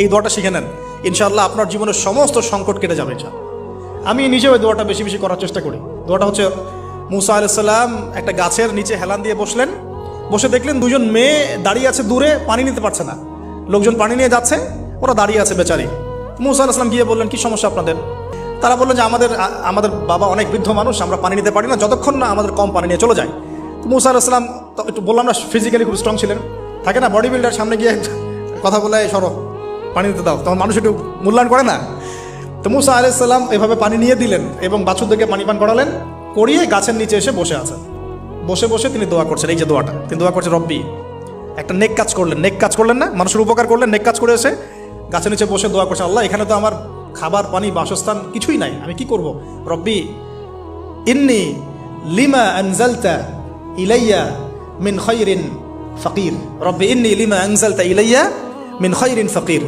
এই দোয়াটা শিখে নেন, ইনশাআল্লাহ আপনার জীবনের সমস্ত সংকট কেটে যাবে। আমি নিজেও এই দোয়াটা বেশি বেশি করার চেষ্টা করি। দোয়াটা হচ্ছে, মুসা আলাইহিস সালাম একটা গাছের নিচে হেলান দিয়ে বসলেন, বসে দেখলেন দুজন মেয়ে দাঁড়িয়ে আছে দূরে, পানি নিতে পারছে না। লোকজন পানি নিয়ে যাচ্ছে, ওরা দাঁড়িয়ে আছে বেচারি। মুসা আলাইহিস সালাম গিয়ে বললেন, কি সমস্যা আপনাদের? তারা বললেন যে আমাদের বাবা অনেক বৃদ্ধ মানুষ, আমরা পানি নিতে পারি না যতক্ষণ না আমাদের কম পানি নিয়ে চলে যায়। তো মুসা আলাইহিস সালাম একটু বললাম না, ফিজিক্যালি খুব স্ট্রং ছিলেন, থাকে না বডি বিল্ডার, সামনে গিয়ে কথা বলে সরো পানি দিতে দাও, তখন মানুষ একটু মূল্যায়ন করে না। তো মুসা আলাইহিস সালাম এভাবে পানি নিয়ে দিলেন এবং বাছুরদেরকে পানি পান করালেন, করিয়ে গাছের নিচে এসে বসে আছেন। বসে বসে তিনি দোয়া করছেন, এই যে দোয়াটা তিনি দোয়া করছেন, রব্বি, একটা নেক কাজ করলেন, নেক কাজ করলেন না, মানুষের উপকার করলেন, নেক কাজ করে এসে গাছের নিচে বসে দোয়া করছেন, আল্লাহ এখানে তো আমার খাবার পানি বাসস্থান কিছুই নাই, আমি কি করব? রব্বি ইন্নি লিমা আনজালতা ইলাইয়া মিন খায়রিন ফাকির, রব্বি ইন্নি লিমা আনজালতা ইলাইয়া মিন খায়রিন ফাকির।